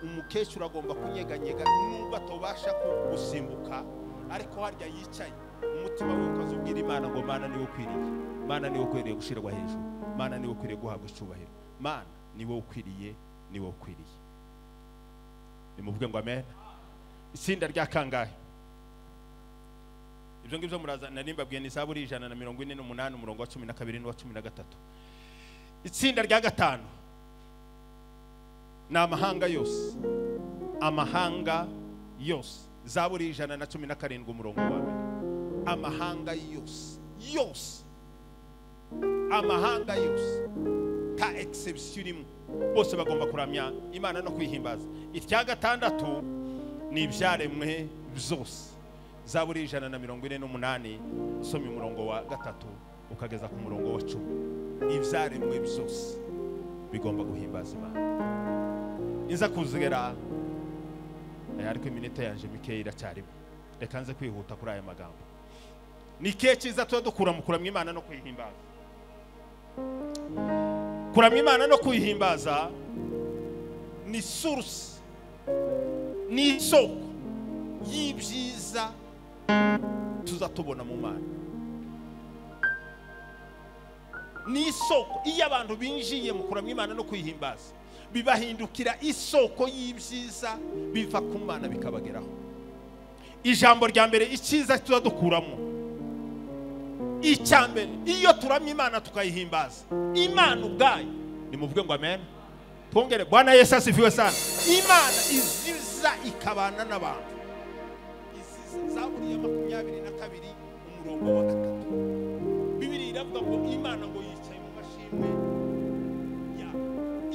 umukecuru agomba kunyeganyega nubwo atobasha gusimbuka, ariko harya yicaye umutima we ukazubwira Imana ngo Mana niwe ukwiriye, Mana niwe ukwiriye gushirwa hejuru, Mana niwe ukwiriye guhabwa icubahiro, Mana niwe ukwiriye, niwe ukwiriye. Nimuvuge ngo amen. Itsinda rya kangahe? Ibyo ngibyo muraza nanimbabwiye ni Zaburi 148 umurongo wa 12 n'uwa 13. Itsinda rya gatanu ni amahanga yose, amahanga yose. Zaburi 117 umurongo wa 2. Amahanga yose, yose, amahanga yose, ta exception, bose bagomba kuramya Imana no kwihimbaza. Itya gatandatu ni ibyaremwe byose. Zaburi 148 usomye umurongo wa 3 ukageza ku murongo wa 10. Ibyaremwe byose bigomba guhimbaza Imana. Inza kuzigera ariko iminota yanje mikeya iracyarimo, reka nze kwihuta kuri aya magambo. Ni kiza tuba dukura mu kuramya Imana no kwihimbaza. Kuramya Imana no kwihimbaza ni source, ni isoko y'ibyiza tuzatubona mu Mana. Ni isoko iyo abantu binjiye mu kuramya Imana no kwihimbaza, bibahindukira isoko y'ibyiza biva ku Mana bikabageraho. Ijambo rya mbere icyiza tuza dukuramo, icyambere iyo turamya Imana tukayihimbaza, Imana ubwayo, nimuvuge ngo amen. Twongere Bwana Yesu asifiwe sana. Imana iziza ikabana n'abantu. Zaburi ya 22 umurongo wa 3. Bibiliya iravuga ngo Imana ngo yicaye mu mashimwe ya.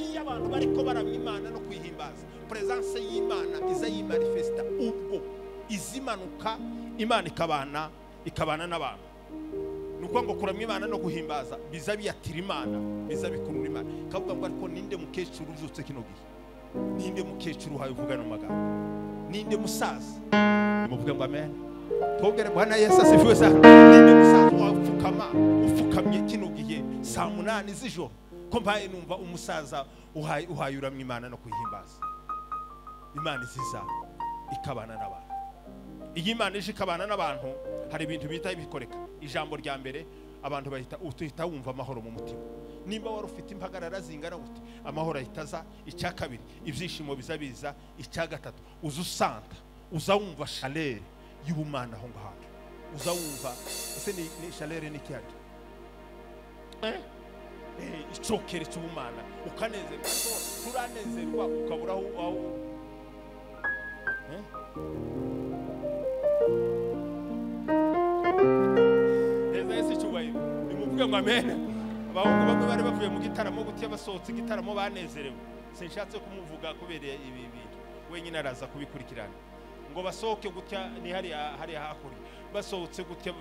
Iyo abantu bariko baramya Imana no kwihimbaza, presence y'Imana iza yimanifesta ubwo izimanuka, Imana ikabana n'abantu. Nuko ngo kuramya Imana no guhimbaza biza biyatira Imana, biza bikurura Imana. Kavuga ngo ariko ninde mukecuru uzutse kino gihe? Ninde mukecuru haye uvuga no magambo? Ninde musaza? Nimuvuge ngo amen. Twongere Bwana Yesu asifiwe sana. Ninde musaza wapfukama ufukamye kino gihe saa 8 z'ijoro ko mbaye numva umusaza uhayuramya Imana no kwihimbaza? Imana iziza ikabana n'abantu. Iyi Imana ije ikabana n'abantu, hari ibintu bita ibikoreka. Ijambo rya mbere abantu bahita wumva amahoro mu mutima. Nimba wari ufite impagarara zingana gute, amahoro ahitaza. Icya kabiri ibyishimo bizabiza. Icya gatatu uzusanta, uzawumva chaleur y'ubumana aho ngaho, uzawumva ese ni chaleur ni cyari icokere cy'ubumana, ukanezerwa. Turanezerwa ukabura aho Yesu cyubayo. Nimuvuge ngo amen. Abahungu bamwe bari bavuye mu gitaramo gutya basohotse igitaramo banezerewe. Sinshatse kumuvuga kubereye ibi bintu, wenyine araza kubikurikirana. Ngo basohoke gutya ni hari hakuri, basohotse gutya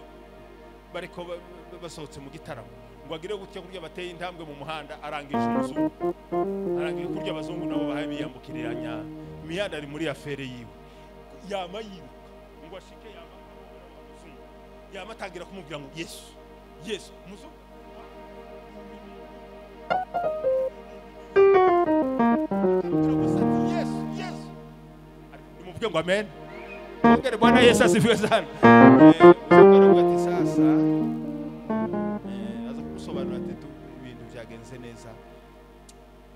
bariko basohotse mu gitaramo, ngo agire gutya kurya bateye intambwe mu muhanda, arangije umuzungu, arangije kurya abazungu nabo bahaye biyambukiranya imihanda ari muri afere yiwe. Yama yiruka ngo ashike yama atangira kumubwira ngo Yesu, Yesu, umuzungu Yesu, Yesu. Nimuvuge ngo amen. Twongere Bwana Yesu asifiwe sana. Ati sasa aza kusobanura ati ibintu byagenze neza,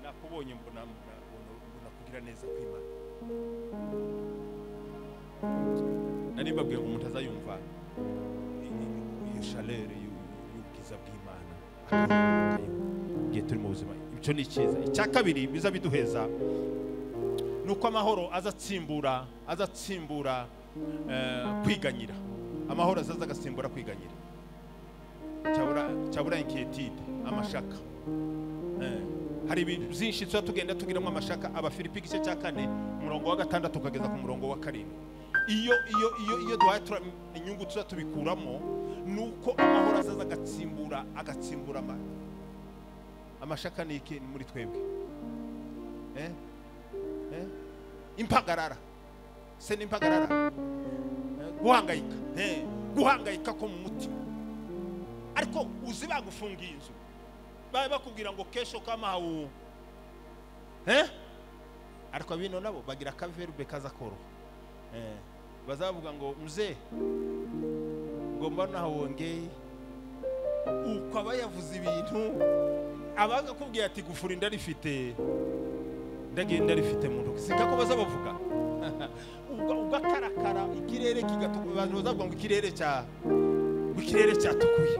nakubonye mbona kugira neza kw'Imana. Nari mbabwiye ngo umuntu azayumva iyo chaleur y'ubwiza bw'Imana igihe turi mu buzima. Icyo ni cyiza. Icya kabiri biza biduheza nuko amahoro azatsimbura kwiganyira. Amahoro azaza agasimbura kwiganyira. Cyabura inquiétude, amashaka. Hari ibintu byinshi tuba tugenda tugiramo amashaka. Abafilipi igice cya 4 umurongo wa 6 ukageza ku murongo wa 7. Iyo duhaye inyungu tuza tubikuramo, nuko amahoro azaza agatsimbura amashaka. Ni iki muri twebwe? Impagarara. Se n'impagarara, guhangayika ko mu mutima. Ariko uzi bagufungiye inzu, baye bakubwira ngo kesho kama ariko abino nabo bagira akaverbe kaza koro bazavuga ngo mzee ngo mbona wongeye uko aba yavuze ibintu abaga kubwiye ati gufura inda rifite ndagenda rifite mu ntoki sika ko bazabavuga ugakarakara ikirere kigatukuye abantu bazavuga ngo ikirere cyatukuye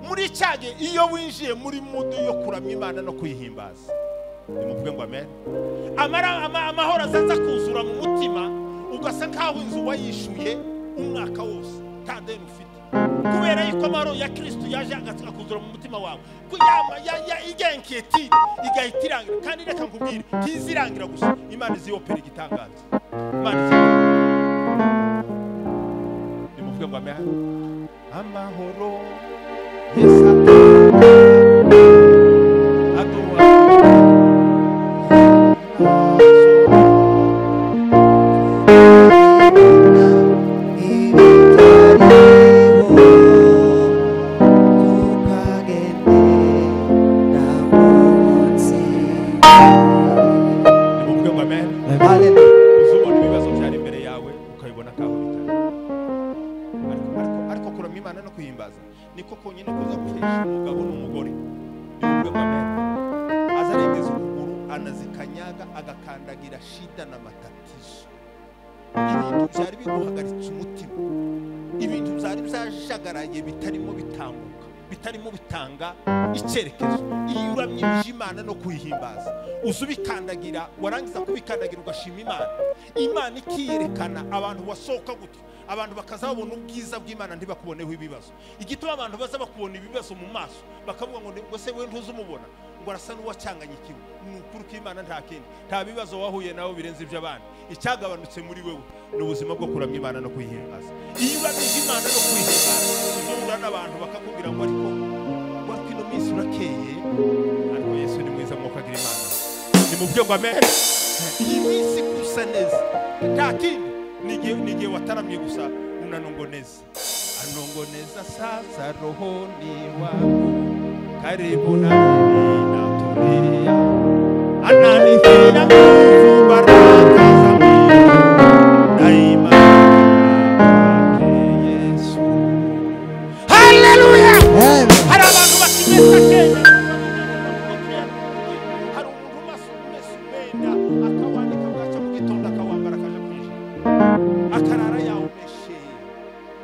muri cyage iyo winjiye muri mudu yo kuramya Imana no kuyihimbaza nimuvuge ngo amen amahoro azaza kuzura mu mutima ugasa nkaho inzu wayishuye umwaka wose tandeni ufite kubera yuko amahoro ya Kristo yaje akuzura mu mutima wawe kuyama igenketi igahitirangira kandi reka nkubwire kizirangira gusa Imana iziyopera igitangaza Imana nimuvuge ngo amen amahoro Yesu agakandagira shida na matatizo ibintu byari biguhagaritse umutima ibintu byari byajagaraye bitarimo bitanguka bitarimo bitanga icyerekezo iyo uramye Imana no kuyihimbaza uzubikandagira warangiza kubikandagira ugashima Imana ikiyerekana abantu wasohoka gutyo abantu bakazabona ubwiza bw'Imana ntibakuboneho ibibazo igituma abantu baza bakubona ibibazo mu maso bakavuga ngo se we ntuzumubona ngo arasa n'uwacyanganyikiwe n'ukuri ko Imana nta kindi nta bibazo wahuye nawe birenze iby'abandi icyagabanutse muri wewe n'ubuzima bwo kuramya Imana no kuyihimbaza iyo uramye Imana no kuyihimbaza uzura n'abantu bakakubwira ngo ariko ino minsi urakeye ariko Yesu ni mwiza mwuka agira Imana nimubyo ngo amen iyi minsi kusa neza nta kindi nigiye wataramye gusa unanongoneza anongoneza sasa rohoni wangu karibu na tulia ananifia nguvu baraka za Mungu daima kwake Yesu haleluya hari abantu bakimesa Kenya hari umuntu masumenda akawandika bwaca mu gitondo akawambara akaje kwinjira akarara yawumeshe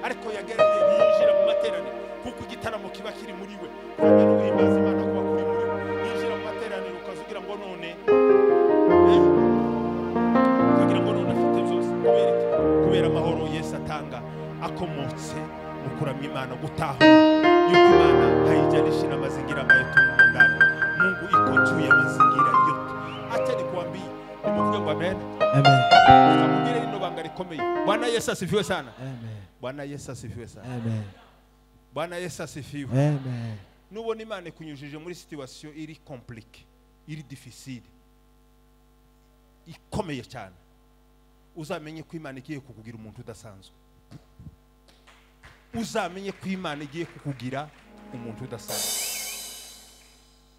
ariko yagereye yinjira mu materaniro kuko igitaramo kiba kiri muri we kuramya no guhimbaza Imana kuba kuri muri we yinjira mu materaniro ukazugira ngo none ukagira ngo none afite byose kubera amahoro Yesu atanga akomotse mu kuramya Imana gutaha yuko Imana haijanishina mazingira ambayo tumo ndani Mungu iko juu ya mazingira yote acha nikwambie nimuvuge ngo amen amen nikamubwire ino banga rikomeye Bwana Yesu asifiwe sana amen Bwana Yesu asifiwe sana amen Bwana Yesu asifiwe amen nubona Imana kunyujije muri situation iri compliquée iri difficile ikomeye cyane uzamenye ko Imana igiye kukugira umuntu udasanzwe uzamenye ko Imana igiye kukugira umuntu udasanzwe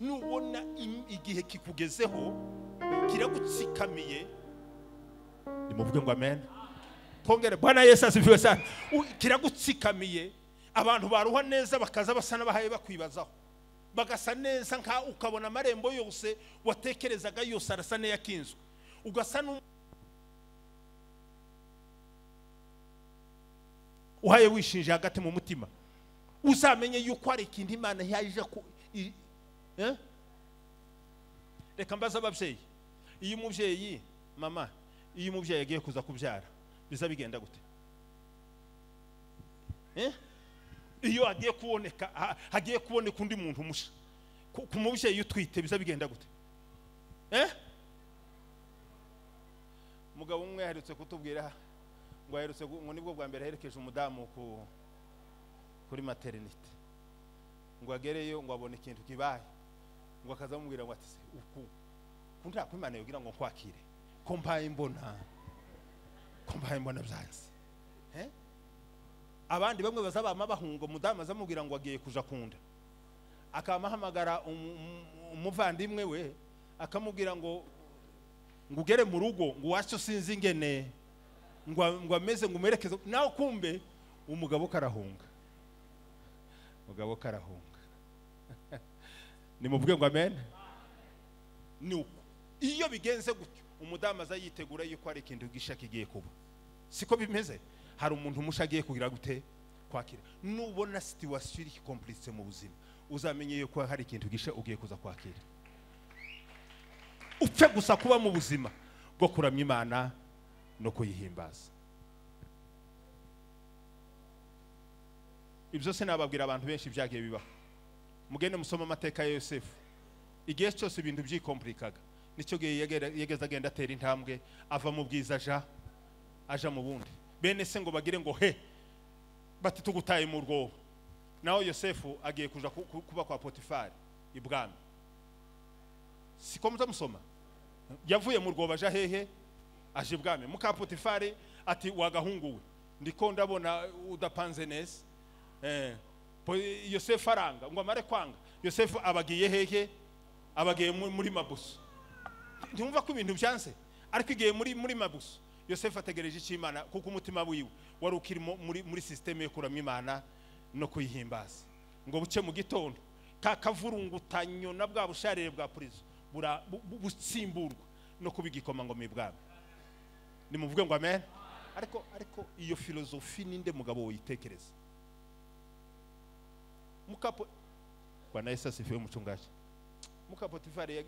nubona igihe kikugezeho kiragutsikamiye nimuvuge ngo amen kongere Bwana Yesu asifiwe sana kiragutsikamiye abantu baruha neza bakaza basa n'abahaye bakwibazaho bagasa neza nka ukabona amarembo yose watekerezaga yose arasa n'ayakinzwe ugasa uhaye wishinje hagati mu mutima uzamenye yuko ari ikindi Imana yaje ku reka mbaza ababyeyi iyo umubyeyi mama iyo umubyeyi yagiye kuza kubyara biza bigenda gute iyo agiye kuboneka hagiye kuboneka undi muntu musha ku mubyeyi utwite biza bigenda gute umugabo umwe yaherutse kutubwira ngo yaherutse ngo nibwo bwa mbere herekeje umudamu kuri maternity ngo agereyo ngo abone ikintu kibaye ngo akazamubwira ngo ati kunda ko Imana yogira ngo kwakire ko mbaye mbona byanze abandi bamwe bazabama bahunga umudamu azamubwira ngo agiye kuja kunda akamahamagara umuvandimwe we akamubwira ngo ngo ugere mu rugo ngo wacu sinzi ingene ngo ameze ngo umerekeze nawe kumbe umugabo karahunga nimuvuge ngo amen. Nuko iyo bigenze gutyo umudamu aza yitegura yuko hari ikintu gisha kigiye kuba, siko bimeze. Hari umuntu mushagiye kugira gute kwakira. Nubona situation iri complexe mu buzima uzamenye yuko hari ikintu gisha ugiye kuza kwakira. Upfe gusa kuba mu buzima bwo kuramya Imana no kuyihimbaza. Ibyo se nababwira abantu benshi byagiye bibaho. Mugende musoma amateka ya Yosefu. Igihe cyose ibintu byikomplikaga nicyo gihe yegeza agenda atera intambwe ava mu bwiza aja mu bundi. Bene se ngo bagire ngo he bati tugutaye mu rwobo. Naho Yosefu agiye kuja kuba kwa Potifari ibwami. Siko musoma yavuye mu rwobo aja hehe aje ibwami. Muka Potifari ati wagahunguwe ndiko ndabona udapanze neza. Yosefu aranga ngo amare kwanga. Yosefu abagiye hehe abagiye muri mabuso. Ntumva ko ibintu byanse ariko igiye muri mabuso. Yosefu ategereje cy'Imana kuko umutima wiwe wari ukiri muri systeme yo kuramya Imana no kuyihimbaza. Ngo buce mu gitondo kakavurungutanyo na bwa busharire bwa prison butsimburwa no kubigikoma ngo mibwami. Nimuvuge ngo amen. Ariko iyo filosofi ninde mugabo uyitekereza? Mukapo Bwana Yesu asifiwe muchungaji. Muka Potifari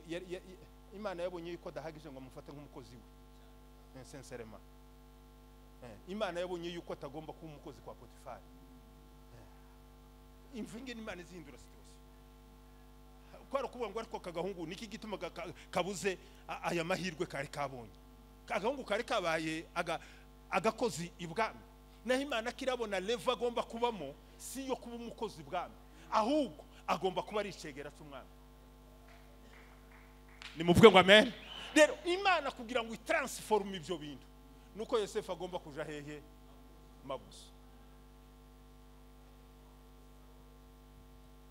Imana yabonye yuko dahagije ngo amufate nk'umukozi we. Sincèrement. Imana yabonye yuko atagomba kuba umukozi kwa Potifari. Imvinge Imana izindura situation. Kwaro kuvuga ngo ariko kagahungu niki gituma kabuze aya mahirwe kari kabonye. Kagahungu kari kabaye agakozi ibwami. Naho Imana kirabona level agomba kubamo si yo kuba umukozi ibwami. Ahubwo agomba kuba ari icegera cy'umwami. Nimuvuge ngo amen. Rero Imana kugira ngo itransforme ibyo bintu nuko Yosefu agomba kuja hehe mabuso.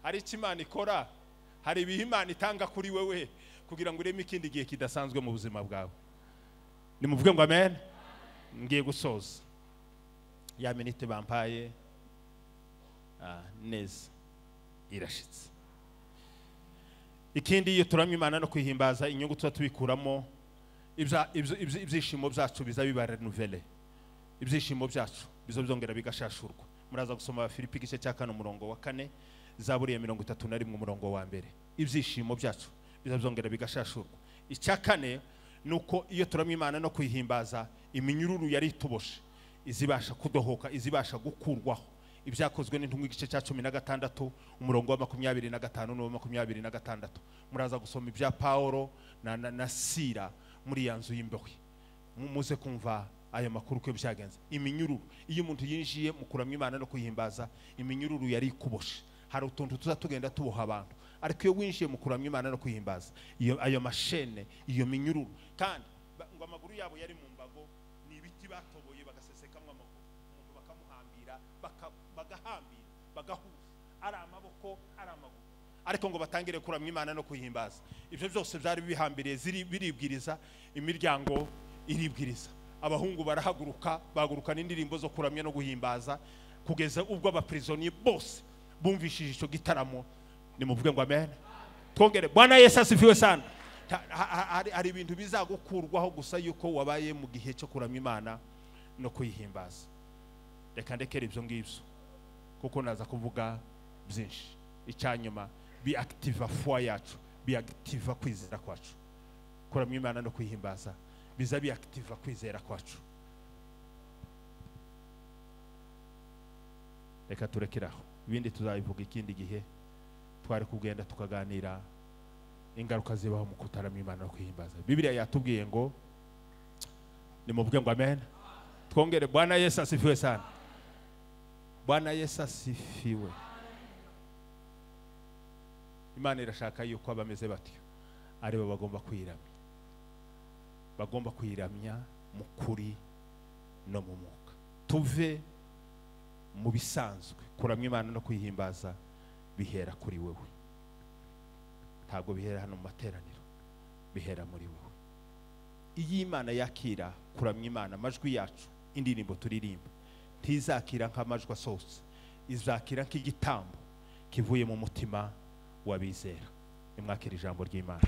Hari Imana ikora, hari ibihimana itanga kuri wewe kugira ngo ureme ikindi gihe kidasanzwe mu buzima bwawe. Nimuvuge ngo amen. Ngiye gusoza ya minute bampaye neza irashitse. Ikindi iyo turamya Imana no kwihimbaza inyungu tuba tubikuramo ibyishimo byacu biza renouveler. Ibyishimo byacu bizo byongera bigashashurwa. Muraza gusoma Filipi igice cya 4 umurongo wa 4, Zaburi ya 31 umurongo wa 1. Ibyishimo byacu bizo byongera bigashashurwa. Icya 4 nuko iyo turamya Imana no kwihimbaza iminyururu yari ituboshe izibasha kudohoka, izibasha gukurwaho. Ibyakozwe n'intumwa igice cya 16 umurongo wa 25 no 26. Muraza gusoma ibya Paulo na Sira muri yanzu y'imbeho. Muze kumva aya makuru ko byagenze. Iminyururu iyo umuntu yinjiye mu kuramya Imana no kuyihimbaza iminyururu yari kuboshe. Hari utuntu tuzatugenda tuboha abantu. Ariko iyo winjiye mu kuramya Imana no kuyihimbaza ayo mashene iyo minyururu kandi ngo amaguru yabo yari mu mbago ni ibiti batoboye bagasesekamwe amaguru. Umuntu bakamuhambira bagahambira bagahuza ari amaboko ari amaguru. Ariko ngo batangire kuramya Imana no kuyihimbaza. Ibyo byose byari bihambiriye biribwiriza, imiryango iribwiriza. Abahungu barahaguruka baguruka n'indirimbo zo kuramya no guhimbaza kugeza ubwo abaprisonier bose bumvishije icyo gitaramo. Nimuvuge ngo amen. Twongere Bwana Yesu asifiwe sana. Hari ibintu bizagukurwaho gusa yuko wabaye mu gihe cyo kuramya Imana no kuyihimbaza. Reka ndekere ibyo ngibyo kuko naza kuvuga byinshi. Icyanyuma bi active foi yacu, bi active kwizera kwacu. Kuramya Imana no kuyihimbaza biza bi active kwizera kwacu. Reka turekeraho ibindi tuzabivuga ikindi gihe. Twari kugenda tukaganira ingaruka zibaho mu kutaramya Imana no kuyihimbaza. Biblia yatubwiye ngo nimuvuge ngo amen. Twongere Bwana Yesu asifiwe sana. Bwana Yesu asifiwe. Imana irashaka yuko abameze batyo ari bo bagomba kwiramya. Bagomba kwiramya mu kuri no mu mwuka. Tuve mu bisanzwe kuramya Imana no kuyihimbaza bihera kuri wewe. Ntabwo bihera hano mu materaniro, bihera muri wewe. iyi Imana yakira kuramya Imana amajwi yacu indirimbo turirimba ntizakira nk'amajwi asohotse, izakira nk'igitambo kivuye mu mutima w'abizera. Nimwakira ijambo ry'Imana.